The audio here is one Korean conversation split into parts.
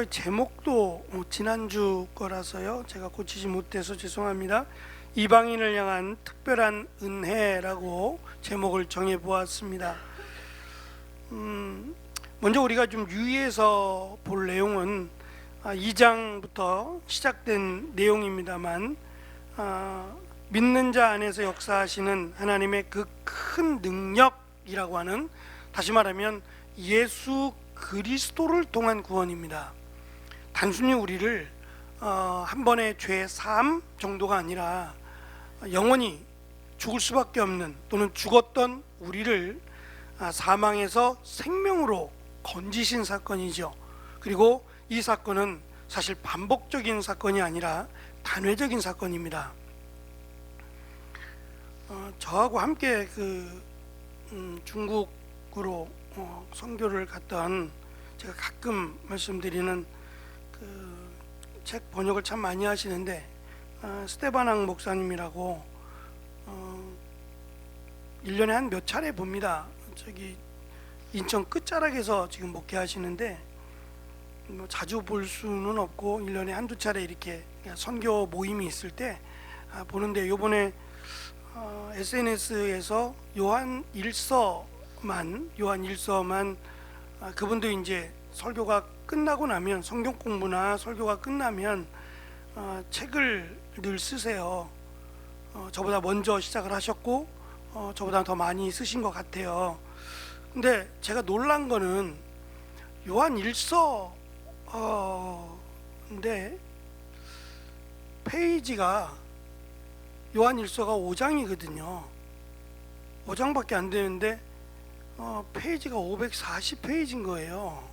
설교의 제목도 지난주 거라서요 제가 고치지 못해서 죄송합니다. 이방인을 향한 특별한 은혜라고 제목을 정해 보았습니다. 먼저 우리가 좀 유의해서 볼 내용은 2장부터 시작된 내용입니다만, 믿는 자 안에서 역사하시는 하나님의 그 큰 능력이라고 하는, 다시 말하면 예수 그리스도를 통한 구원입니다. 단순히 우리를 한 번의 죄 사함 정도가 아니라 영원히 죽을 수밖에 없는, 또는 죽었던 우리를 사망에서 생명으로 건지신 사건이죠. 그리고 이 사건은 사실 반복적인 사건이 아니라 단회적인 사건입니다. 저하고 함께 중국으로 선교를 갔던, 제가 가끔 말씀드리는 책 번역을 참 많이 하시는데 스테바낭 목사님이라고 1년에 한 몇 차례 봅니다. 저기 인천 끝자락에서 지금 목회하시는데 자주 볼 수는 없고 1년에 한두 차례 이렇게 선교 모임이 있을 때 보는데, 요번에 SNS에서 요한 일서만 그분도 이제 설교가 끝나고 나면, 성경 공부나 설교가 끝나면 책을 늘 쓰세요. 저보다 먼저 시작을 하셨고 저보다 더 많이 쓰신 것 같아요. 근데 제가 놀란 거는 요한 일서 근데 페이지가 요한 일서가 5장이거든요 5장밖에 안 되는데 페이지가 540페이지인 거예요.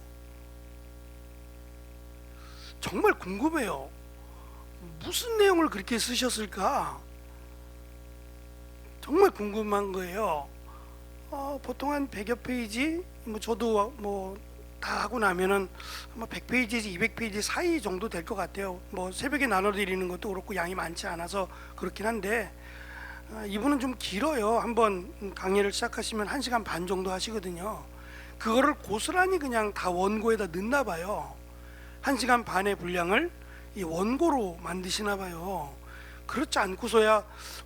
정말 궁금해요. 무슨 내용을 그렇게 쓰셨을까? 정말 궁금한 거예요. 보통 한 100여 페이지, 저도 다 하고 나면은 100페이지에서 200페이지 사이 정도 될 것 같아요. 새벽에 나눠드리는 것도 그렇고 양이 많지 않아서 그렇긴 한데, 이분은 좀 길어요. 한번 강의를 시작하시면 1시간 반 정도 하시거든요. 그거를 고스란히 그냥 다 원고에다 넣나 봐요. 1시간 반의 분량을 이 원고로 만드시나 봐요. 그렇지 않고서야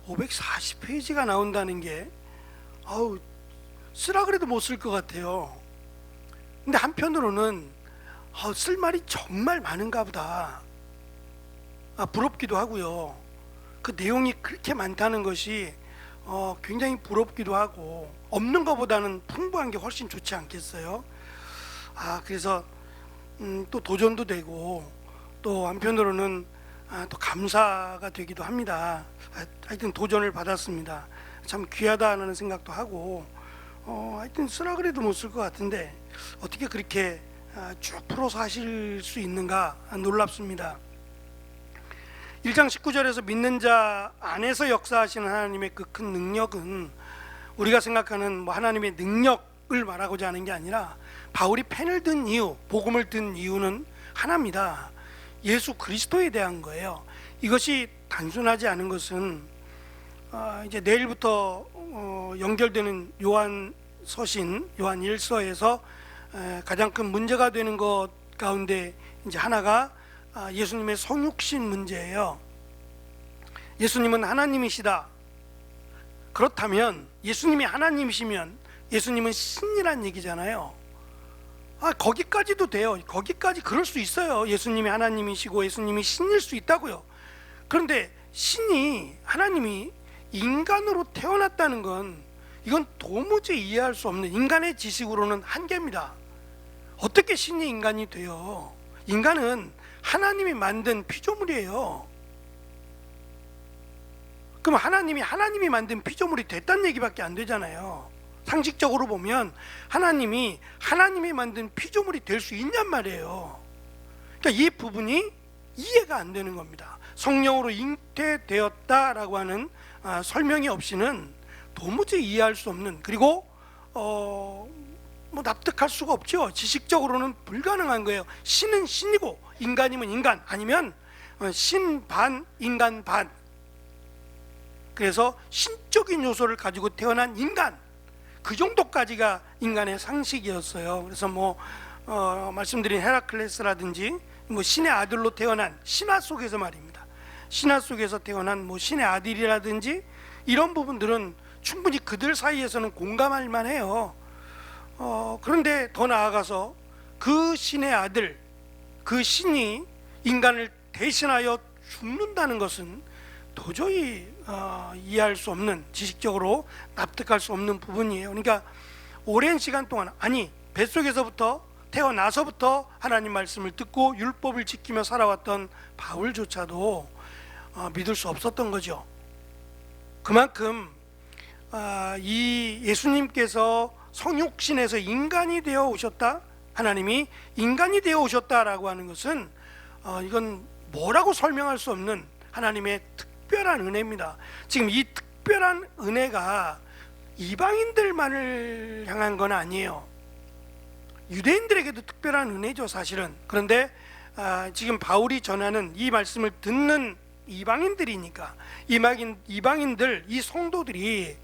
540페이지가 나온다는 게 쓰라 그래도 못 쓸 것 같아요. 근데 한편으로는 쓸 말이 정말 많은가 보다, 부럽기도 하고요. 그 내용이 그렇게 많다는 것이 굉장히 부럽기도 하고, 없는 것보다는 풍부한 게 훨씬 좋지 않겠어요? 그래서 또 도전도 되고, 또 한편으로는 또 감사가 되기도 합니다. 하여튼 도전을 받았습니다. 참 귀하다는 생각도 하고, 하여튼 쓰라 그래도 못 쓸 것 같은데 어떻게 그렇게 쭉 풀어서 하실 수 있는가 놀랍습니다. 1장 19절에서 믿는 자 안에서 역사하시는 하나님의 그 큰 능력은, 우리가 생각하는 하나님의 능력을 말하고자 하는 게 아니라, 바울이 펜을 든 이유, 복음을 든 이유는 하나입니다. 예수 그리스도에 대한 거예요. 이것이 단순하지 않은 것은 이제 내일부터 연결되는 요한 서신, 요한 일서에서 가장 큰 문제가 되는 것 가운데 이제 하나가 예수님의 성육신 문제예요. 예수님은 하나님이시다. 그렇다면, 예수님이 하나님이시면 예수님은 신이란 얘기잖아요. 거기까지도 돼요. 거기까지 그럴 수 있어요. 예수님이 하나님이시고 예수님이 신일 수 있다고요. 그런데 신이, 하나님이 인간으로 태어났다는 건, 이건 도무지 이해할 수 없는, 인간의 지식으로는 한계입니다. 어떻게 신이 인간이 돼요? 인간은 하나님이 만든 피조물이에요. 그럼 하나님이 만든 피조물이 됐다는 얘기밖에 안 되잖아요. 상식적으로 보면 하나님이 만든 피조물이 될 수 있냔 말이에요. 그러니까 이 부분이 이해가 안 되는 겁니다. 성령으로 잉태되었다라고 하는 설명이 없이는 도무지 이해할 수 없는, 그리고 납득할 수가 없죠. 지식적으로는 불가능한 거예요. 신은 신이고 인간이면 인간, 아니면 신 반 인간 반. 그래서 신적인 요소를 가지고 태어난 인간, 그 정도까지가 인간의 상식이었어요. 그래서 말씀드린 헤라클레스라든지 뭐 신의 아들로 태어난 신화 속에서 말입니다. 신화 속에서 태어난 뭐 신의 아들이라든지 이런 부분들은 충분히 그들 사이에서는 공감할 만해요. 그런데 더 나아가서 그 신의 아들, 그 신이 인간을 대신하여 죽는다는 것은 도저히 이해할 수 없는, 지식적으로 납득할 수 없는 부분이에요. 그러니까 오랜 시간 동안, 아니 뱃속에서부터 태어나서부터 하나님 말씀을 듣고 율법을 지키며 살아왔던 바울조차도 믿을 수 없었던 거죠. 그만큼 이 예수님께서 성육신에서 인간이 되어 오셨다, 하나님이 인간이 되어 오셨다라고 하는 것은 이건 뭐라고 설명할 수 없는 하나님의 특별한 은혜입니다. 지금 이 특별한 은혜가 이방인들만을 향한 건 아니에요. 유대인들에게도 특별한 은혜죠, 사실은. 그런데 지금 바울이 전하는 이 말씀을 듣는 이방인들이니까, 이방인들, 이 성도들이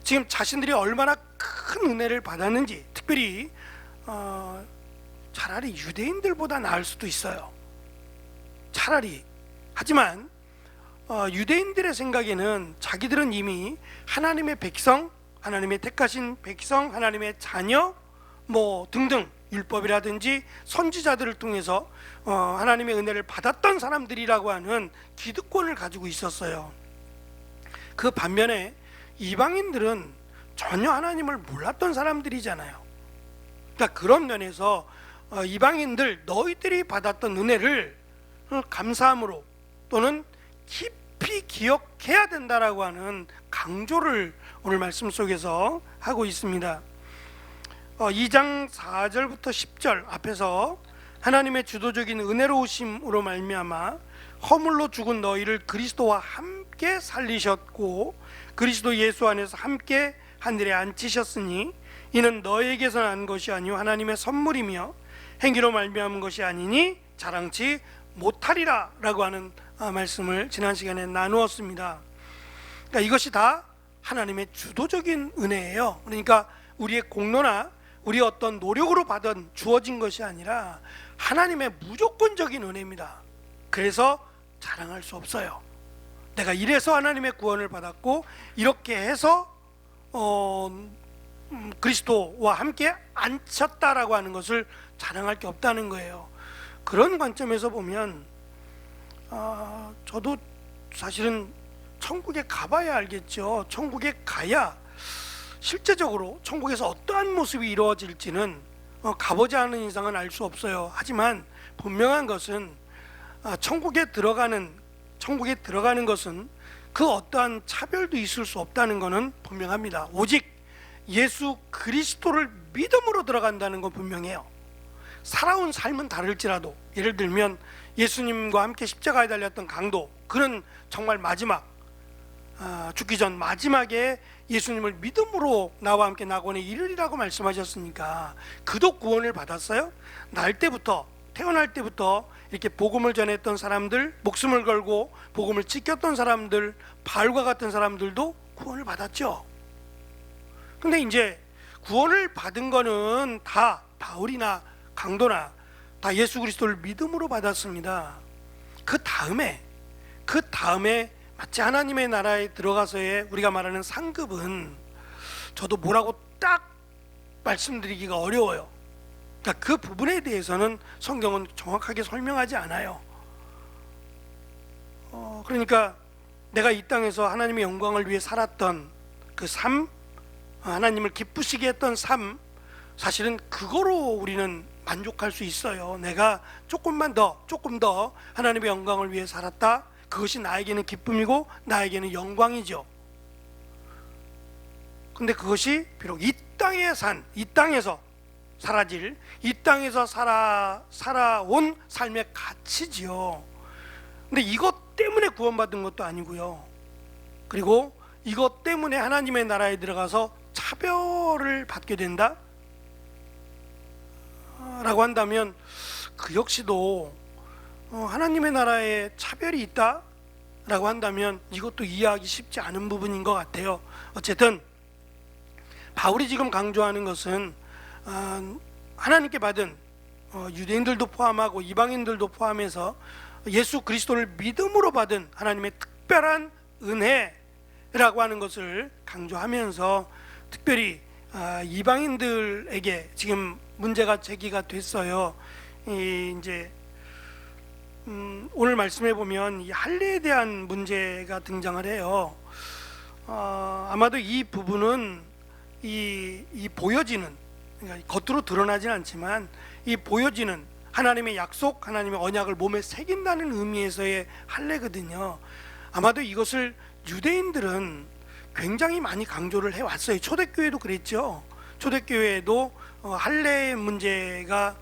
지금 자신들이 얼마나 큰 은혜를 받았는지, 특별히 차라리 유대인들보다 나을 수도 있어요. 차라리. 하지만 유대인들의 생각에는 자기들은 이미 하나님의 백성, 하나님의 택하신 백성, 하나님의 자녀 뭐 등등 율법이라든지 선지자들을 통해서 하나님의 은혜를 받았던 사람들이라고 하는 기득권을 가지고 있었어요. 그 반면에 이방인들은 전혀 하나님을 몰랐던 사람들이잖아요. 그러니까 그런 면에서 이방인들, 너희들이 받았던 은혜를 감사함으로 또는 깊이 기억해야 된다라고 하는 강조를 오늘 말씀 속에서 하고 있습니다. 2장 4절부터 10절 앞에서 하나님의 주도적인 은혜로우심으로 말미암아 허물로 죽은 너희를 그리스도와 함께 살리셨고 그리스도 예수 안에서 함께 하늘에 앉히셨으니 이는 너에게서 난 것이 아니요 하나님의 선물이며 행위로 말미암은 것이 아니니 자랑치 못하리라 라고 하는 말씀을 지난 시간에 나누었습니다. 그러니까 이것이 다 하나님의 주도적인 은혜예요. 그러니까 우리의 공로나 우리의 어떤 노력으로 받은 주어진 것이 아니라 하나님의 무조건적인 은혜입니다. 그래서 자랑할 수 없어요. 내가 이래서 하나님의 구원을 받았고 이렇게 해서 그리스도와 함께 앉혔다라고 하는 것을 자랑할 게 없다는 거예요. 그런 관점에서 보면 저도 사실은 천국에 가봐야 알겠죠. 천국에 가야 실제적으로 천국에서 어떠한 모습이 이루어질지는 가보지 않은 이상은 알 수 없어요. 하지만 분명한 것은 천국에 들어가는 것은 그 어떠한 차별도 있을 수 없다는 것은 분명합니다. 오직 예수 그리스도를 믿음으로 들어간다는 건 분명해요. 살아온 삶은 다를지라도, 예를 들면 예수님과 함께 십자가에 달렸던 강도, 그는 정말 마지막 죽기 전 마지막에 예수님을 믿음으로 나와 함께 낙원에 이르리라고 말씀하셨으니까 그도 구원을 받았어요. 태어날 때부터 이렇게 복음을 전했던 사람들, 목숨을 걸고 복음을 지켰던 사람들, 바울과 같은 사람들도 구원을 받았죠. 근데 이제 구원을 받은 거는 다 바울이나 강도나 다 예수 그리스도를 믿음으로 받았습니다. 그 다음에 마치 하나님의 나라에 들어가서의 우리가 말하는 상급은 저도 뭐라고 딱 말씀드리기가 어려워요. 그러니까 그 부분에 대해서는 성경은 정확하게 설명하지 않아요. 그러니까 내가 이 땅에서 하나님의 영광을 위해 살았던 그 삶, 하나님을 기쁘시게 했던 삶, 사실은 그거로 우리는 만족할 수 있어요. 내가 조금 더 하나님의 영광을 위해 살았다. 그것이 나에게는 기쁨이고 나에게는 영광이죠. 근데 그것이 비록 이 땅에서 사라질, 이 땅에서 살아온 삶의 가치지요. 근데 이것 때문에 구원받은 것도 아니고요. 그리고 이것 때문에 하나님의 나라에 들어가서 차별을 받게 된다? 라고 한다면 그 역시도 하나님의 나라에 차별이 있다? 라고 한다면 이것도 이해하기 쉽지 않은 부분인 것 같아요. 어쨌든 바울이 지금 강조하는 것은 하나님께 받은 유대인들도 포함하고 이방인들도 포함해서 예수 그리스도를 믿음으로 받은 하나님의 특별한 은혜라고 하는 것을 강조하면서 특별히 이방인들에게 지금 문제가 제기가 됐어요. 이제 오늘 말씀해 보면 이 할례에 대한 문제가 등장을 해요. 아마도 이 부분은 이 보여지는, 그러니까 겉으로 드러나진 않지만 이 보여지는 하나님의 약속, 하나님의 언약을 몸에 새긴다는 의미에서의 할례거든요. 아마도 이것을 유대인들은 굉장히 많이 강조를 해왔어요. 초대교회도 그랬죠. 초대교회에도 할례의 문제가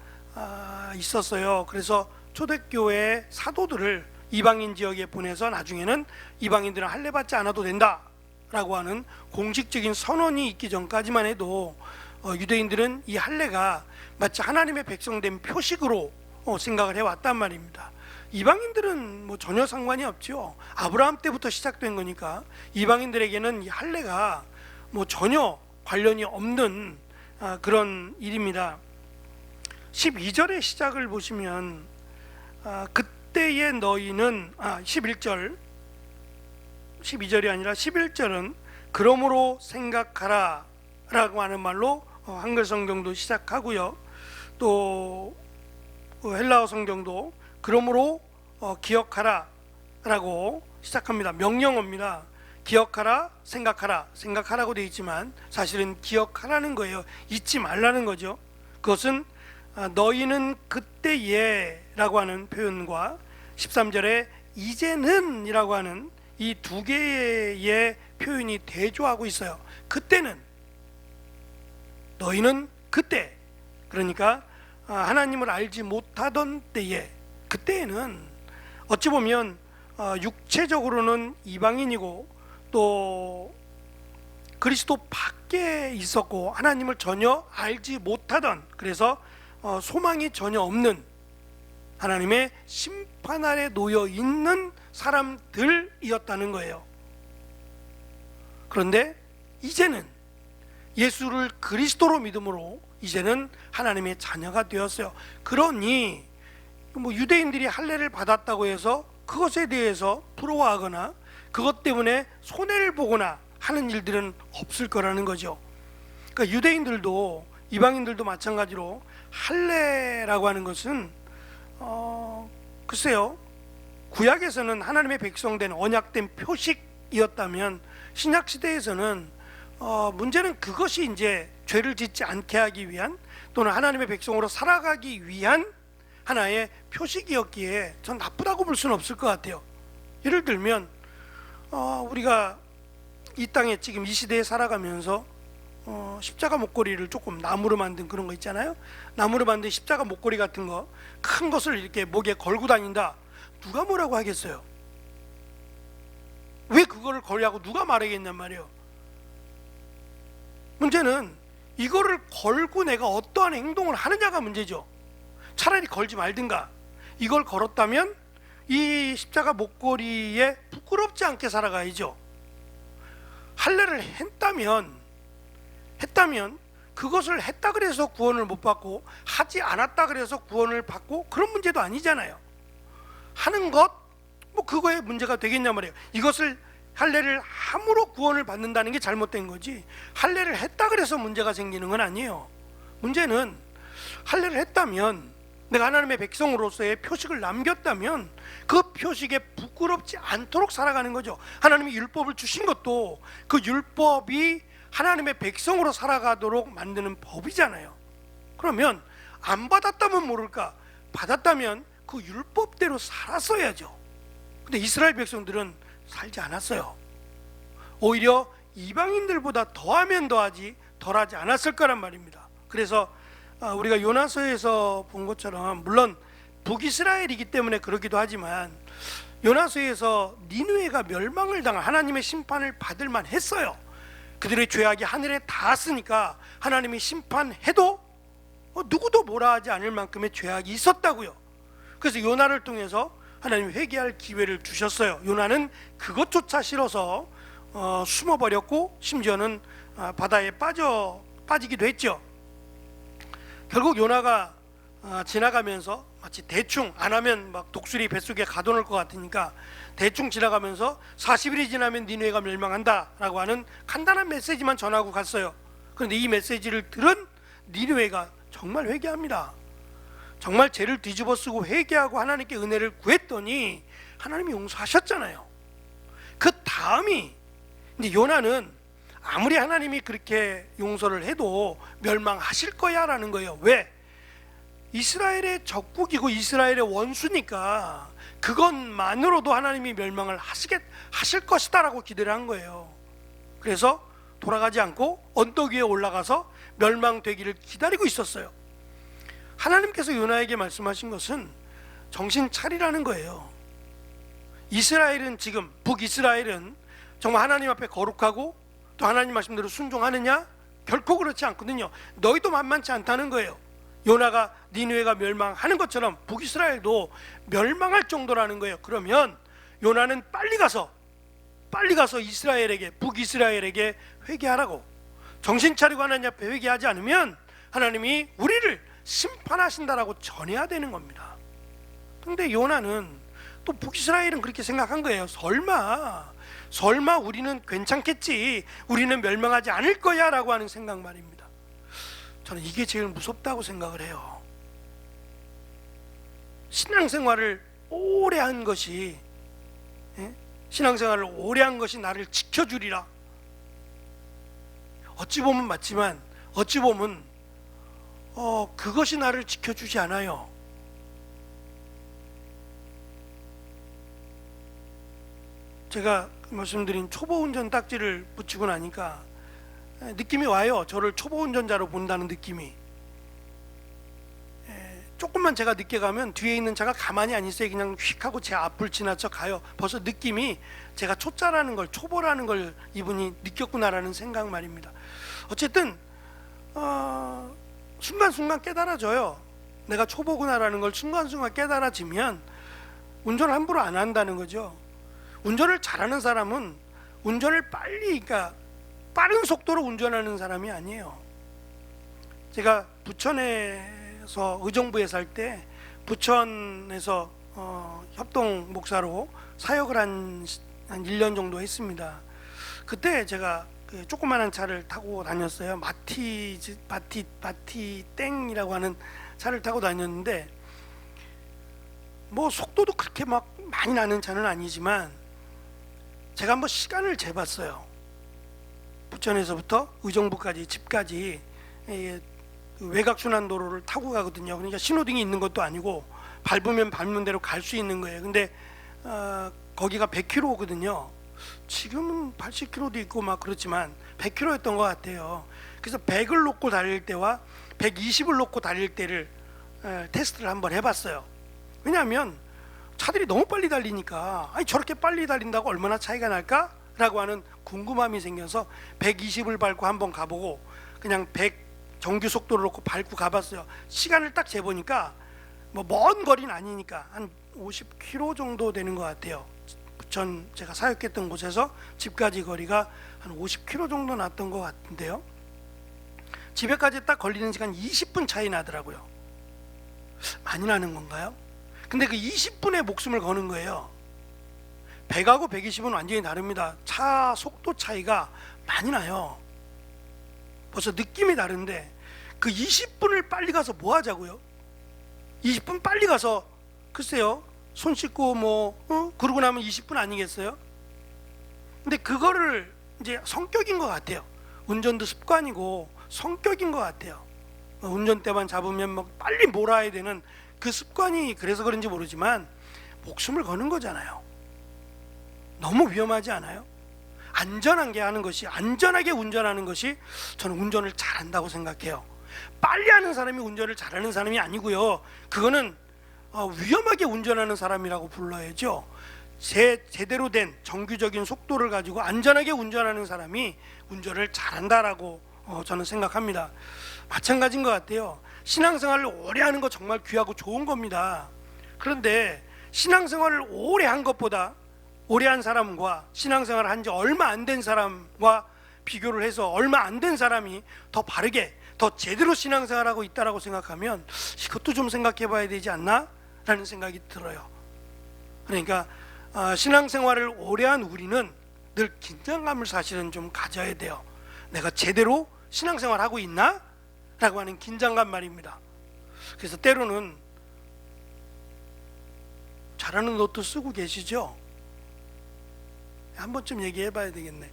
있었어요. 그래서 초대교회 사도들을 이방인 지역에 보내서 나중에는 이방인들은 할례 받지 않아도 된다라고 하는 공식적인 선언이 있기 전까지만 해도 유대인들은 이 할례가 마치 하나님의 백성된 표식으로 생각을 해왔단 말입니다. 이방인들은 뭐 전혀 상관이 없죠. 아브라함 때부터 시작된 거니까 이방인들에게는 이 할례가 뭐 전혀 관련이 없는 그런 일입니다. 12절의 시작을 보시면 그때의 너희는 11절 12절이 아니라 11절은 그러므로 생각하라 라고 하는 말로 한글 성경도 시작하고요. 또 헬라어 성경도 그러므로 기억하라 라고 시작합니다. 명령어입니다. 기억하라, 생각하라. 생각하라고 되어 있지만 사실은 기억하라는 거예요. 잊지 말라는 거죠. 그것은 너희는 그때에 라고 하는 표현과 13절에 이제는 이라고 하는 이 두 개의 표현이 대조하고 있어요. 그때는, 너희는 그때, 그러니까 하나님을 알지 못하던 때에, 그때에는 어찌 보면 육체적으로는 이방인이고 또 그리스도 밖에 있었고 하나님을 전혀 알지 못하던, 그래서 소망이 전혀 없는 하나님의 심판 아래 놓여 있는 사람들이었다는 거예요. 그런데 이제는 예수를 그리스도로 믿음으로 이제는 하나님의 자녀가 되었어요. 그러니 뭐 유대인들이 할례를 받았다고 해서 그것에 대해서 부러워하거나 그것 때문에 손해를 보거나 하는 일들은 없을 거라는 거죠. 그러니까 유대인들도 이방인들도 마찬가지로 할례라고 하는 것은 글쎄요, 구약에서는 하나님의 백성된 언약된 표식이었다면 신약 시대에서는 문제는 그것이 이제 죄를 짓지 않게 하기 위한 또는 하나님의 백성으로 살아가기 위한 하나의 표식이었기에 전 나쁘다고 볼 수는 없을 것 같아요. 예를 들면 우리가 이 땅에 지금 이 시대에 살아가면서 십자가 목걸이를 조금 나무로 만든 그런 거 있잖아요. 나무로 만든 십자가 목걸이 같은 거, 큰 것을 이렇게 목에 걸고 다닌다. 누가 뭐라고 하겠어요? 왜 그거를 걸라고 누가 말하겠냔 말이에요. 문제는 이거를 걸고 내가 어떠한 행동을 하느냐가 문제죠. 차라리 걸지 말든가. 이걸 걸었다면 이 십자가 목걸이에 부끄럽지 않게 살아가야죠. 할례를 했다면 그것을 했다 그래서 구원을 못 받고 하지 않았다 그래서 구원을 받고 그런 문제도 아니잖아요. 하는 것, 뭐 그거에 문제가 되겠냐 말이에요. 이것을 할례를 함으로 구원을 받는다는 게 잘못된 거지, 할례를 했다 그래서 문제가 생기는 건 아니에요. 문제는 할례를 했다면, 내가 하나님의 백성으로서의 표식을 남겼다면 그 표식에 부끄럽지 않도록 살아가는 거죠. 하나님이 율법을 주신 것도 그 율법이 하나님의 백성으로 살아가도록 만드는 법이잖아요. 그러면 안 받았다면 모를까, 받았다면 그 율법대로 살았어야죠. 근데 이스라엘 백성들은 살지 않았어요. 오히려 이방인들보다 더하면 더하지 덜하지 않았을 거란 말입니다. 그래서 우리가 요나서에서 본 것처럼, 물론 북이스라엘이기 때문에 그러기도 하지만 요나서에서 니느웨가 멸망을 당한, 하나님의 심판을 받을 만했어요. 그들의 죄악이 하늘에 닿았으니까 하나님이 심판해도 누구도 뭐라 하지 않을 만큼의 죄악이 있었다고요. 그래서 요나를 통해서 하나님이 회개할 기회를 주셨어요. 요나는 그것조차 싫어서 숨어버렸고 심지어는 바다에 빠지기도 했죠. 결국 요나가 지나가면서 마치 대충 안 하면 막 독수리 뱃속에 가둬놓을 것 같으니까 대충 지나가면서 40일이 지나면 니느웨가 멸망한다 라고 하는 간단한 메시지만 전하고 갔어요. 그런데 이 메시지를 들은 니느웨가 정말 회개합니다. 정말 죄를 뒤집어쓰고 회개하고 하나님께 은혜를 구했더니 하나님이 용서하셨잖아요. 그 다음이 이제 요나는 아무리 하나님이 그렇게 용서를 해도 멸망하실 거야 라는 거예요. 왜? 이스라엘의 적국이고 이스라엘의 원수니까 그것만으로도 하나님이 멸망을 하실 것이다 라고 기대를 한 거예요. 그래서 돌아가지 않고 언덕 위에 올라가서 멸망되기를 기다리고 있었어요. 하나님께서 요나에게 말씀하신 것은 정신 차리라는 거예요. 이스라엘은 지금 북이스라엘은 정말 하나님 앞에 거룩하고 또 하나님 말씀대로 순종하느냐? 결코 그렇지 않거든요. 너희도 만만치 않다는 거예요. 요나가 니느웨가 멸망하는 것처럼 북이스라엘도 멸망할 정도라는 거예요. 그러면 요나는 빨리 가서 이스라엘에게 북이스라엘에게 회개하라고, 정신 차리고 하나님 앞에 회개하지 않으면 하나님이 우리를 심판하신다라고 전해야 되는 겁니다. 근데 요나는 또 북이스라엘은 그렇게 생각한 거예요. 설마 우리는 괜찮겠지, 우리는 멸망하지 않을 거야 라고 하는 생각 말입니다. 저는 이게 제일 무섭다고 생각을 해요. 신앙생활을 오래 한 것이 신앙생활을 오래 한 것이 나를 지켜주리라. 어찌 보면 맞지만 어찌 보면 그것이 나를 지켜주지 않아요. 제가 말씀드린 초보 운전 딱지를 붙이고 나니까 느낌이 와요. 저를 초보 운전자로 본다는 느낌이. 조금만 제가 늦게 가면 뒤에 있는 차가 가만히 안 있어요. 그냥 휙 하고 제 앞을 지나쳐 가요. 벌써 느낌이 제가 초짜라는 걸, 초보라는 걸 이분이 느꼈구나라는 생각 말입니다. 어쨌든 순간순간 깨달아져요. 내가 초보구나라는 걸 순간순간 깨달아지면 운전을 함부로 안 한다는 거죠. 운전을 잘하는 사람은 운전을 그러니까 빠른 속도로 운전하는 사람이 아니에요. 제가 부천에서 의정부에 살 때 부천에서 협동 목사로 사역을 한 1년 정도 했습니다. 그때 제가 그 조그마한 차를 타고 다녔어요. 마티 땡이라고 하는 차를 타고 다녔는데 뭐 속도도 그렇게 막 많이 나는 차는 아니지만 제가 한번 시간을 재봤어요. 부천에서부터 의정부까지 집까지 외곽순환도로를 타고 가거든요. 그러니까 신호등이 있는 것도 아니고 밟으면 밟는 대로 갈 수 있는 거예요. 근데 거기가 100km거든요. 지금은 80km도 있고 막 그렇지만 100km였던 것 같아요. 그래서 100을 놓고 달릴 때와 120을 놓고 달릴 때를 테스트를 한번 해봤어요. 왜냐하면 차들이 너무 빨리 달리니까 아니 저렇게 빨리 달린다고 얼마나 차이가 날까? 라고 하는 궁금함이 생겨서 120을 밟고 한번 가보고 그냥 100 정규 속도를 놓고 밟고 가봤어요. 시간을 딱 재보니까 뭐 먼 거리는 아니니까 한 50km 정도 되는 것 같아요. 부천 제가 사역했던 곳에서 집까지 거리가 한 50km 정도 났던 것 같은데요. 집에까지 딱 걸리는 시간 20분 차이 나더라고요. 많이 나는 건가요? 근데 그 20분의 목숨을 거는 거예요. 100하고 120은 완전히 다릅니다. 차 속도 차이가 많이 나요. 벌써 느낌이 다른데 그 20분을 빨리 가서 뭐 하자고요? 20분 빨리 가서 글쎄요 손 씻고 그러고 나면 20분 아니겠어요? 근데 그거를 이제 성격인 것 같아요. 운전도 습관이고 성격인 것 같아요. 운전대만 잡으면 막 빨리 몰아야 되는 그 습관이 그래서 그런지 모르지만 목숨을 거는 거잖아요. 너무 위험하지 않아요? 안전하게 운전하는 것이 저는 운전을 잘한다고 생각해요. 빨리 하는 사람이 운전을 잘하는 사람이 아니고요. 그거는 위험하게 운전하는 사람이라고 불러야죠. 제대로 된 정규적인 속도를 가지고 안전하게 운전하는 사람이 운전을 잘한다라고 저는 생각합니다. 마찬가지인 것 같아요. 신앙생활을 오래 하는 거 정말 귀하고 좋은 겁니다. 그런데 신앙생활을 오래 한 것보다 오래 한 사람과 신앙생활을 한 지 얼마 안 된 사람과 비교를 해서 얼마 안 된 사람이 더 바르게 더 제대로 신앙생활하고 있다라고 생각하면 이것도 좀 생각해 봐야 되지 않나? 라는 생각이 들어요. 그러니까 신앙생활을 오래 한 우리는 늘 긴장감을 사실은 좀 가져야 돼요. 내가 제대로 신앙생활하고 있나? 라고 하는 긴장감 말입니다. 그래서 때로는 잘하는 노트 쓰고 계시죠? 한 번쯤 얘기해 봐야 되겠네.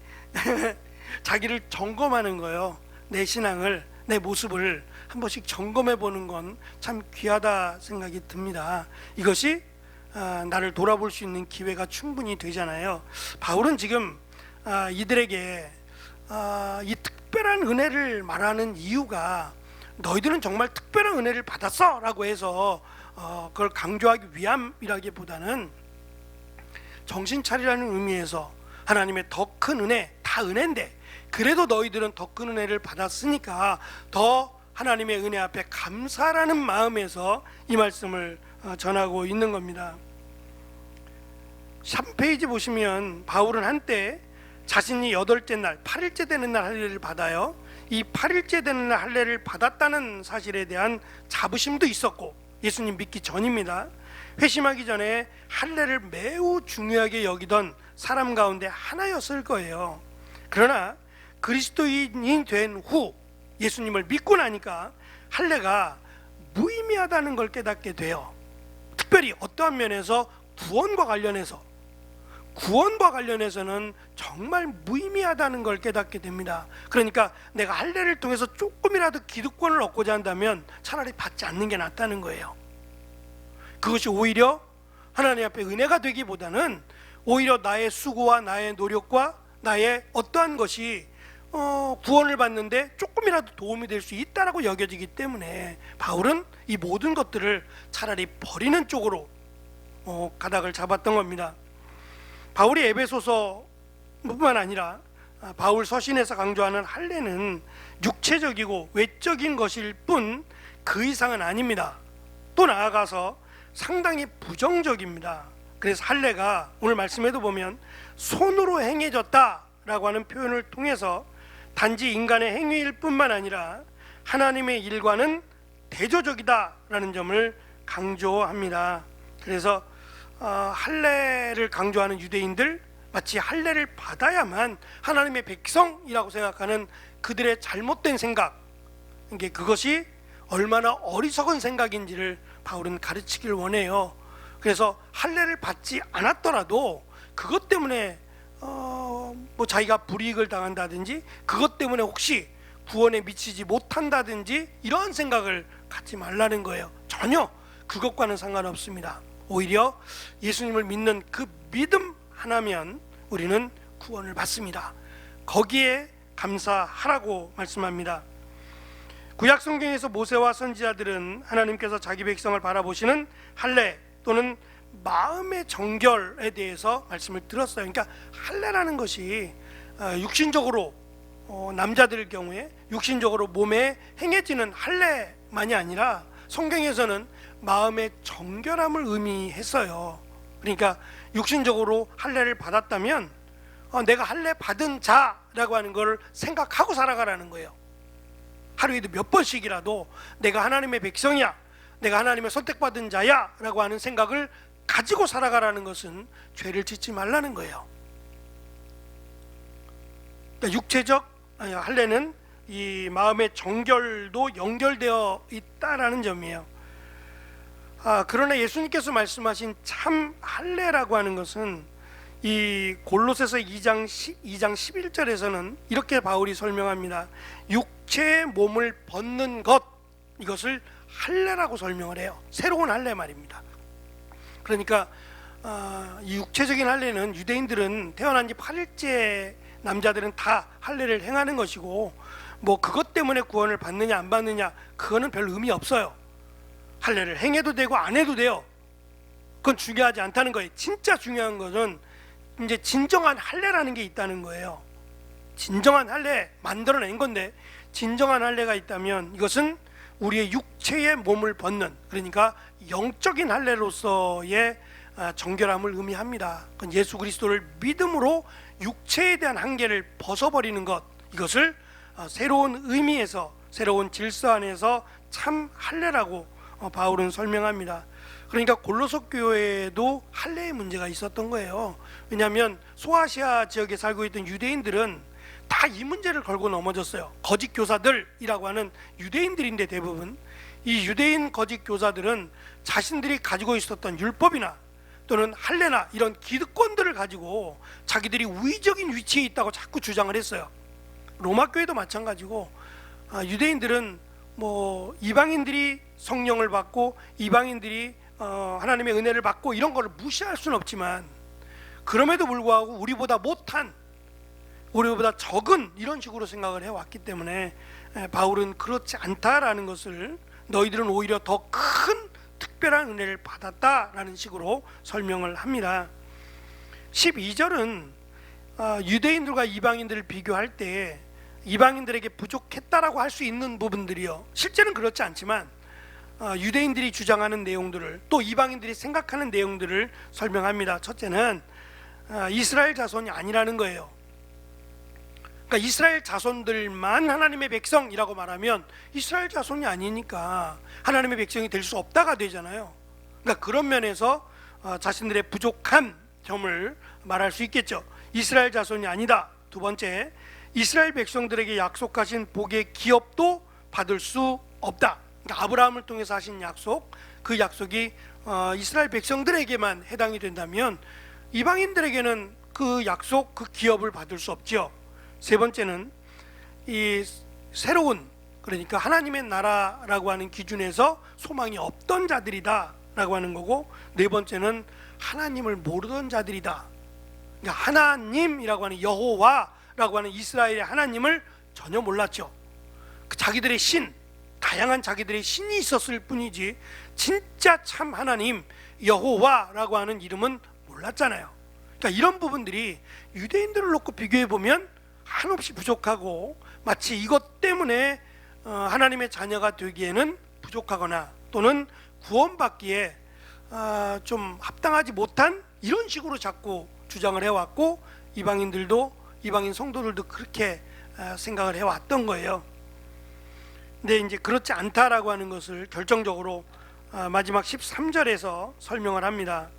자기를 점검하는 거예요. 내 신앙을, 내 모습을 한 번씩 점검해 보는 건 참 귀하다 생각이 듭니다. 이것이 나를 돌아볼 수 있는 기회가 충분히 되잖아요. 바울은 지금 이들에게 이 특별한 은혜를 말하는 이유가 너희들은 정말 특별한 은혜를 받았어 라고 해서 그걸 강조하기 위함이라기보다는 정신 차리라는 의미에서 하나님의 더 큰 은혜, 다 은혜인데 그래도 너희들은 더 큰 은혜를 받았으니까 더 하나님의 은혜 앞에 감사라는 마음에서 이 말씀을 전하고 있는 겁니다. 3페이지 보시면 바울은 한때 자신이 8째 날, 8일째 되는 날 할례를 받아요. 이 8일째 되는 날 할례를 받았다는 사실에 대한 자부심도 있었고, 예수님 믿기 전입니다. 회심하기 전에 할례를 매우 중요하게 여기던 사람 가운데 하나였을 거예요. 그러나 그리스도인이 된 후 예수님을 믿고 나니까 할례가 무의미하다는 걸 깨닫게 돼요. 특별히 어떠한 면에서 구원과 관련해서는 정말 무의미하다는 걸 깨닫게 됩니다. 그러니까 내가 할례를 통해서 조금이라도 기득권을 얻고자 한다면 차라리 받지 않는 게 낫다는 거예요. 그것이 오히려 하나님 앞에 은혜가 되기보다는 오히려 나의 수고와 나의 노력과 나의 어떠한 것이 구원을 받는데 조금이라도 도움이 될 수 있다라고 여겨지기 때문에 바울은 이 모든 것들을 차라리 버리는 쪽으로 가닥을 잡았던 겁니다. 바울이 에베소서뿐만 아니라 바울 서신에서 강조하는 할례는 육체적이고 외적인 것일 뿐 그 이상은 아닙니다. 또 나아가서 상당히 부정적입니다. 그래서 할례가 오늘 말씀에도 보면 손으로 행해졌다라고 하는 표현을 통해서 단지 인간의 행위일 뿐만 아니라 하나님의 일과는 대조적이다라는 점을 강조합니다. 그래서 할례를 강조하는 유대인들, 마치 할례를 받아야만 하나님의 백성이라고 생각하는 그들의 잘못된 생각, 그것이 얼마나 어리석은 생각인지를 바울은 가르치길 원해요. 그래서 할례를 받지 않았더라도 그것 때문에 자기가 불이익을 당한다든지 그것 때문에 혹시 구원에 미치지 못한다든지 이런 생각을 갖지 말라는 거예요. 전혀 그것과는 상관없습니다. 오히려 예수님을 믿는 그 믿음 하나면 우리는 구원을 받습니다. 거기에 감사하라고 말씀합니다. 구약 성경에서 모세와 선지자들은 하나님께서 자기 백성을 바라보시는 할례 또는 마음의 정결에 대해서 말씀을 들었어요. 그러니까 할례라는 것이 육신적으로 남자들 경우에 육신적으로 몸에 행해지는 할례만이 아니라 성경에서는 마음의 정결함을 의미했어요. 그러니까 육신적으로 할례를 받았다면 내가 할례 받은 자라고 하는 걸 생각하고 살아가라는 거예요. 하루에도 몇 번씩이라도 내가 하나님의 백성이야, 내가 하나님의 선택받은 자야 라고 하는 생각을 가지고 살아가라는 것은 죄를 짓지 말라는 거예요. 그러니까 육체적 할례는 이 마음의 정결도 연결되어 있다라는 점이에요. 그러나 예수님께서 말씀하신 참 할례라고 하는 것은 이 골로새서 2장 11절에서는 이렇게 바울이 설명합니다. 육체의 몸을 벗는 것, 이것을 할례라고 설명을 해요. 새로운 할례 말입니다. 그러니까 이 육체적인 할례는 유대인들은 태어난 지 8일째 남자들은 다 할례를 행하는 것이고, 그것 때문에 구원을 받느냐 안 받느냐 그거는 별 의미 없어요. 할례를 행해도 되고 안 해도 돼요. 그건 중요하지 않다는 거예요. 진짜 중요한 것은 이제 진정한 할례라는 게 있다는 거예요. 진정한 할례 만들어낸 건데, 진정한 할례가 있다면 이것은 우리의 육체의 몸을 벗는, 그러니까 영적인 할례로서의 정결함을 의미합니다. 그건 예수 그리스도를 믿음으로 육체에 대한 한계를 벗어버리는 것, 이것을 새로운 의미에서, 새로운 질서 안에서 참 할례라고 바울은 설명합니다. 그러니까 골로새 교회에도 할례의 문제가 있었던 거예요. 왜냐하면 소아시아 지역에 살고 있던 유대인들은 다 이 문제를 걸고 넘어졌어요. 거짓 교사들이라고 하는 유대인들인데, 대부분 이 유대인 거짓 교사들은 자신들이 가지고 있었던 율법이나 또는 할례나 이런 기득권들을 가지고 자기들이 우위적인 위치에 있다고 자꾸 주장을 했어요. 로마 교회도 마찬가지고, 유대인들은 뭐 이방인들이 성령을 받고 이방인들이 하나님의 은혜를 받고 이런 거를 무시할 수는 없지만, 그럼에도 불구하고 우리보다 못한, 우리보다 적은 이런 식으로 생각을 해왔기 때문에 바울은 그렇지 않다라는 것을, 너희들은 오히려 더 큰 특별한 은혜를 받았다라는 식으로 설명을 합니다. 12절은 유대인들과 이방인들을 비교할 때 이방인들에게 부족했다라고 할 수 있는 부분들이요, 실제는 그렇지 않지만 유대인들이 주장하는 내용들을, 또 이방인들이 생각하는 내용들을 설명합니다. 첫째는 이스라엘 자손이 아니라는 거예요. 그러니까 이스라엘 자손들만 하나님의 백성이라고 말하면 이스라엘 자손이 아니니까 하나님의 백성이 될 수 없다가 되잖아요. 그러니까 그런 면에서 자신들의 부족한 점을 말할 수 있겠죠. 이스라엘 자손이 아니다. 두 번째, 이스라엘 백성들에게 약속하신 복의 기업도 받을 수 없다. 그러니까 아브라함을 통해서 하신 약속, 그 약속이 이스라엘 백성들에게만 해당이 된다면 이방인들에게는 그 약속, 그 기업을 받을 수 없죠. 세 번째는 이 새로운, 그러니까 하나님의 나라라고 하는 기준에서 소망이 없던 자들이다 라고 하는 거고, 네 번째는 하나님을 모르던 자들이다. 그러니까 하나님이라고 하는 여호와라고 하는 이스라엘의 하나님을 전혀 몰랐죠. 자기들의 신, 다양한 자기들의 신이 있었을 뿐이지 진짜 참 하나님 여호와라고 하는 이름은 몰랐잖아요. 그러니까 이런 부분들이 유대인들을 놓고 비교해 보면 한없이 부족하고, 마치 이것 때문에 하나님의 자녀가 되기에는 부족하거나 또는 구원받기에 좀 합당하지 못한 이런 식으로 자꾸 주장을 해왔고, 이방인 성도들도 그렇게 생각을 해왔던 거예요. 근데 이제 그렇지 않다라고 하는 것을 결정적으로 마지막 13절에서 설명을 합니다.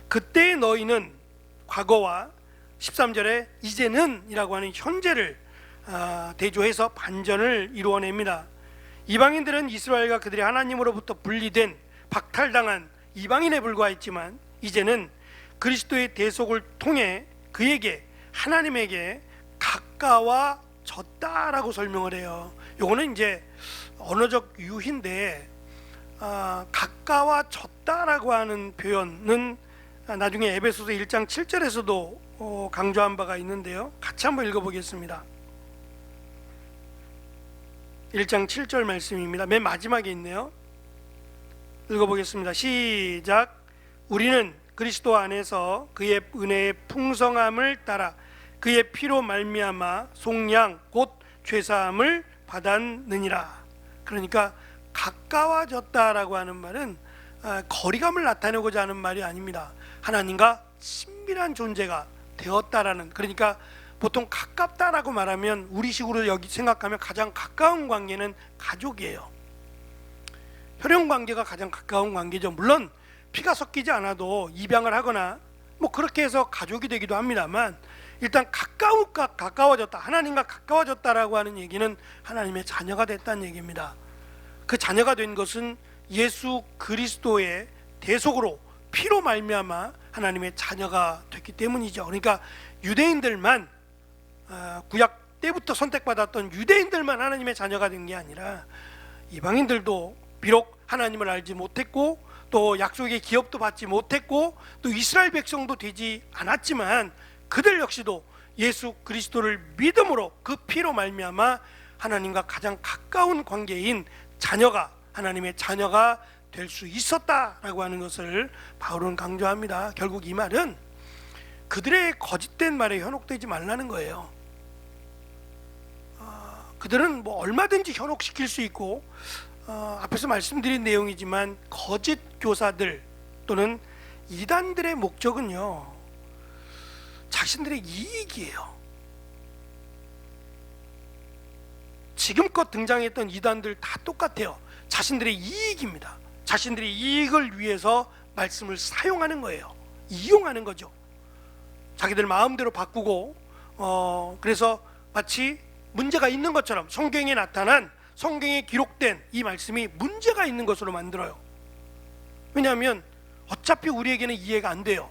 그때 너희는, 과거와 13절에 이제는 이라고 하는 현재를 대조해서 반전을 이루어냅니다. 이방인들은 이스라엘과 그들의 하나님으로부터 분리된, 박탈당한 이방인에 불과했지만 이제는 그리스도의 대속을 통해 그에게, 하나님에게 가까워졌다라고 설명을 해요. 요거는 이제 언어적 유희인데, 가까워졌다라고 하는 표현은 나중에 에베소서 1장 7절에서도 강조한 바가 있는데요, 같이 한번 읽어보겠습니다. 1장 7절 말씀입니다. 맨 마지막에 있네요. 읽어보겠습니다. 시작. 우리는 그리스도 안에서 그의 은혜의 풍성함을 따라 그의 피로 말미암아 속량 곧 죄사함을 받았느니라. 그러니까 가까워졌다라고 하는 말은 거리감을 나타내고자 하는 말이 아닙니다. 하나님과 친밀한 존재가 되었다라는, 그러니까 보통 가깝다라고 말하면 우리식으로 여기 생각하면 가장 가까운 관계는 가족이에요. 혈연 관계가 가장 가까운 관계죠. 물론 피가 섞이지 않아도 입양을 하거나 뭐 그렇게 해서 가족이 되기도 합니다만, 일단 가까워졌다, 하나님과 가까워졌다라고 하는 얘기는 하나님의 자녀가 됐다는 얘기입니다. 그 자녀가 된 것은 예수 그리스도의 대속으로, 피로 말미암아 하나님의 자녀가 됐기 때문이죠. 그러니까 유대인들만, 구약 때부터 선택받았던 유대인들만 하나님의 자녀가 된 게 아니라 이방인들도 비록 하나님을 알지 못했고 또 약속의 기업도 받지 못했고 또 이스라엘 백성도 되지 않았지만, 그들 역시도 예수 그리스도를 믿음으로 그 피로 말미암아 하나님과 가장 가까운 관계인 자녀가, 하나님의 자녀가 될 수 있었다라고 하는 것을 바울은 강조합니다. 결국 이 말은 그들의 거짓된 말에 현혹되지 말라는 거예요. 그들은 뭐 얼마든지 현혹시킬 수 있고, 앞에서 말씀드린 내용이지만 거짓 교사들 또는 이단들의 목적은요, 자신들의 이익이에요. 지금껏 등장했던 이단들 다 똑같아요. 자신들의 이익입니다. 자신들의 이익을 위해서 말씀을 사용하는 거예요. 이용하는 거죠. 자기들 마음대로 바꾸고 그래서 마치 문제가 있는 것처럼 성경에 나타난, 성경에 기록된 이 말씀이 문제가 있는 것으로 만들어요. 왜냐하면 어차피 우리에게는 이해가 안 돼요.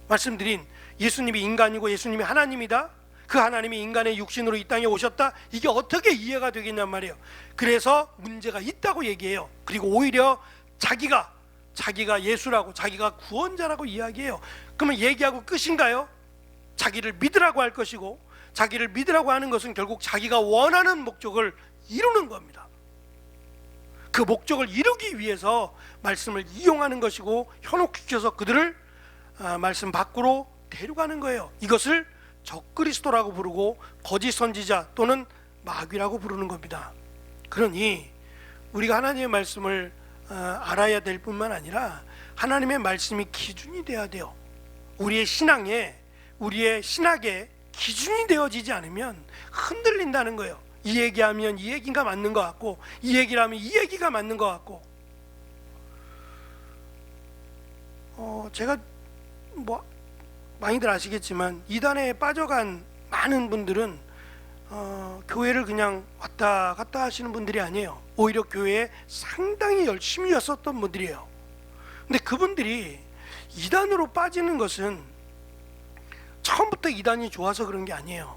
말씀드린 예수님이 인간이고 예수님이 하나님이다, 그 하나님이 인간의 육신으로 이 땅에 오셨다, 이게 어떻게 이해가 되겠냔 말이에요. 그래서 문제가 있다고 얘기해요. 그리고 오히려 자기가 예수라고, 자기가 구원자라고 이야기해요. 그러면 얘기하고 끝인가요? 자기를 믿으라고 할 것이고, 자기를 믿으라고 하는 것은 결국 자기가 원하는 목적을 이루는 겁니다. 그 목적을 이루기 위해서 말씀을 이용하는 것이고, 현혹시켜서 그들을 말씀 밖으로 데려가는 거예요. 이것을 적그리스도라고 부르고 거짓 선지자 또는 마귀라고 부르는 겁니다. 그러니 우리가 하나님의 말씀을 알아야 될 뿐만 아니라 하나님의 말씀이 기준이 되어야 돼요. 우리의 신앙에, 우리의 신학에 기준이 되어지지 않으면 흔들린다는 거예요. 이 얘기하면 이 얘기가 맞는 것 같고, 이 얘기를 하면 이 얘기가 맞는 것 같고. 제가 많이들 아시겠지만 이단에 빠져간 많은 분들은 교회를 그냥 왔다 갔다 하시는 분들이 아니에요. 오히려 교회에 상당히 열심히 왔었던 분들이에요. 근데 그분들이 이단으로 빠지는 것은 처음부터 이단이 좋아서 그런 게 아니에요.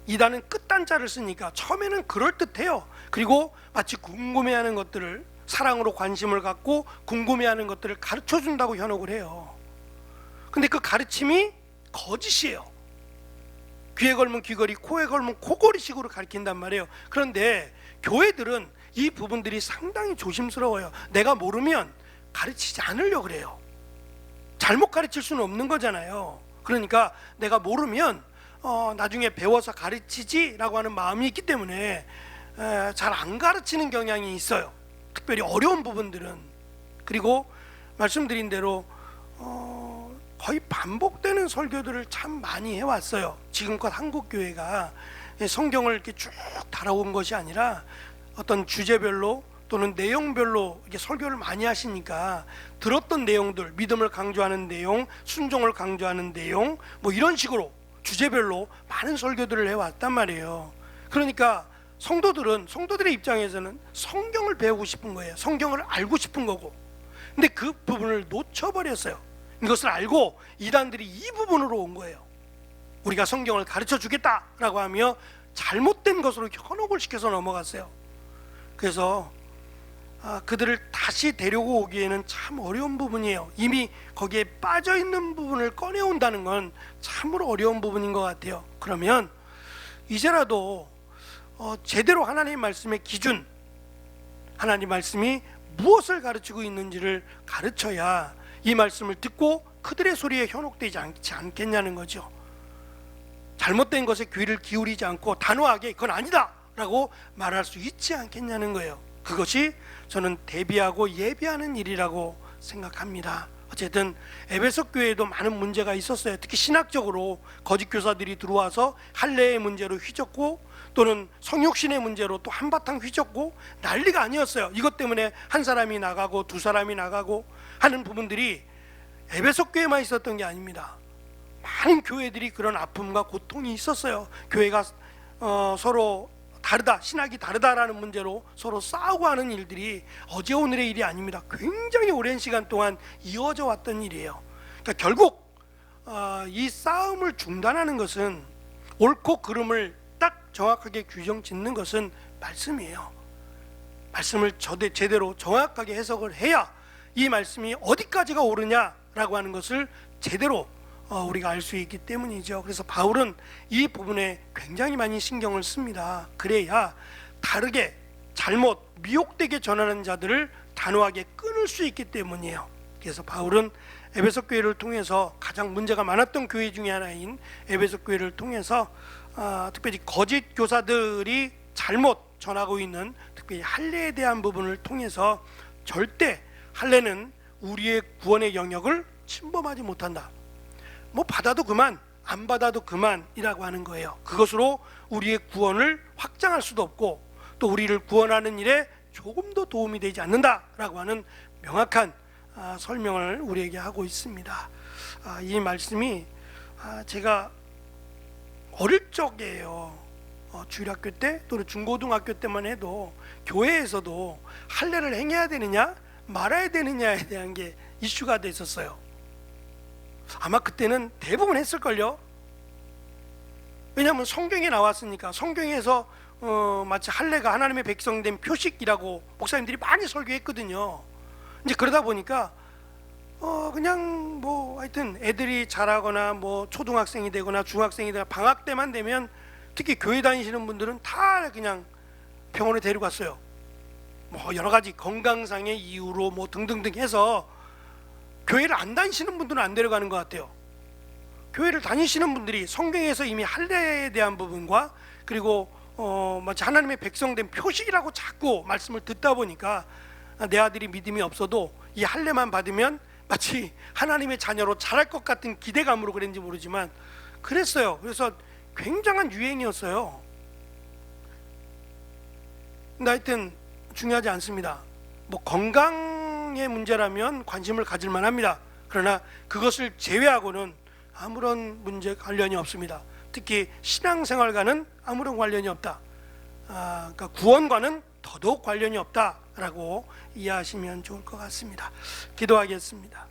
이단은 끝단자를 쓰니까 처음에는 그럴듯해요. 그리고 마치 궁금해하는 것들을, 사랑으로 관심을 갖고 궁금해하는 것들을 가르쳐준다고 현혹을 해요. 근데 그 가르침이 거짓이에요. 귀에 걸면 귀걸이, 코에 걸면 코걸이 식으로 가르친단 말이에요. 그런데 교회들은 이 부분들이 상당히 조심스러워요. 내가 모르면 가르치지 않으려고 그래요. 잘못 가르칠 수는 없는 거잖아요. 그러니까 내가 모르면 나중에 배워서 가르치지라고 하는 마음이 있기 때문에 잘 안 가르치는 경향이 있어요. 특별히 어려운 부분들은. 그리고 말씀드린 대로 거의 반복되는 설교들을 참 많이 해왔어요. 지금껏 한국교회가 성경을 이렇게 쭉 달아온 것이 아니라 어떤 주제별로 또는 내용별로 이렇게 설교를 많이 하시니까 들었던 내용들, 믿음을 강조하는 내용, 순종을 강조하는 내용, 뭐 이런 식으로 주제별로 많은 설교들을 해왔단 말이에요. 그러니까 성도들의 입장에서는 성경을 배우고 싶은 거예요. 성경을 알고 싶은 거고. 근데 그 부분을 놓쳐버렸어요. 이것을 알고 이단들이 이 부분으로 온 거예요. 우리가 성경을 가르쳐 주겠다라고 하며 잘못된 것으로 현혹을 시켜서 넘어갔어요. 그래서 그들을 다시 데리고 오기에는 참 어려운 부분이에요. 이미 거기에 빠져있는 부분을 꺼내온다는 건 참으로 어려운 부분인 것 같아요. 그러면 이제라도 제대로 하나님 말씀의 기준, 하나님 말씀이 무엇을 가르치고 있는지를 가르쳐야 이 말씀을 듣고 그들의 소리에 현혹되지 않겠냐는 거죠. 잘못된 것에 귀를 기울이지 않고 단호하게 그건 아니다 라고 말할 수 있지 않겠냐는 거예요. 그것이 저는 대비하고 예비하는 일이라고 생각합니다. 어쨌든 에베소 교회에도 많은 문제가 있었어요. 특히 신학적으로 거짓 교사들이 들어와서 할례의 문제로 휘젓고 또는 성육신의 문제로 또 한바탕 휘젓고 난리가 아니었어요. 이것 때문에 한 사람이 나가고 두 사람이 나가고 하는 부분들이 에베소 교회만 있었던 게 아닙니다. 많은 교회들이 그런 아픔과 고통이 있었어요. 교회가 서로 다르다, 신학이 다르다라는 문제로 서로 싸우고 하는 일들이 어제 오늘의 일이 아닙니다. 굉장히 오랜 시간 동안 이어져 왔던 일이에요. 그러니까 결국 이 싸움을 중단하는 것은, 옳고 그름을 딱 정확하게 규정 짓는 것은 말씀이에요. 말씀을 제대로 정확하게 해석을 해야 이 말씀이 어디까지가 옳으냐라고 하는 것을 제대로 우리가 알 수 있기 때문이죠. 그래서 바울은 이 부분에 굉장히 많이 신경을 씁니다. 그래야 다르게 잘못 미혹되게 전하는 자들을 단호하게 끊을 수 있기 때문이에요. 그래서 바울은 에베소 교회를 통해서 가장 문제가 많았던 교회 중에 하나인 에베소 교회를 통해서 특별히 거짓 교사들이 잘못 전하고 있는 특별히 할례에 대한 부분을 통해서 절대 할례는 우리의 구원의 영역을 침범하지 못한다. 뭐 받아도 그만, 안 받아도 그만이라고 하는 거예요. 그것으로 우리의 구원을 확장할 수도 없고 또 우리를 구원하는 일에 조금도 도움이 되지 않는다라고 하는 명확한 설명을 우리에게 하고 있습니다. 이 말씀이 제가 어릴 적이에요. 주일학교 때 또는 중고등학교 때만 해도 교회에서도 할례를 행해야 되느냐 말아야 되느냐에 대한 게 이슈가 됐었어요. 아마 그때는 대부분 했을걸요. 왜냐하면 성경에 나왔으니까. 성경에서 마치 할례가 하나님의 백성된 표식이라고 목사님들이 많이 설교했거든요. 이제 그러다 보니까 그냥 뭐 하여튼 애들이 자라거나 뭐 초등학생이 되거나 중학생이 되거나 방학 때만 되면 특히 교회 다니시는 분들은 다 그냥 병원에 데려갔어요. 뭐 여러 가지 건강상의 이유로 뭐 등등등 해서 교회를 안 다니시는 분들은 안 데려가는 것 같아요. 교회를 다니시는 분들이 성경에서 이미 할례에 대한 부분과 그리고 마치 하나님의 백성된 표식이라고 자꾸 말씀을 듣다 보니까 내 아들이 믿음이 없어도 이 할례만 받으면 마치 하나님의 자녀로 자랄 것 같은 기대감으로 그랬는지 모르지만 그랬어요. 그래서 굉장한 유행이었어요. 근데 하여튼 중요하지 않습니다. 뭐 건강의 문제라면 관심을 가질 만합니다. 그러나 그것을 제외하고는 아무런 문제 관련이 없습니다. 특히 신앙생활과는 아무런 관련이 없다. 그러니까 구원과는 더더욱 관련이 없다라고 이해하시면 좋을 것 같습니다. 기도하겠습니다.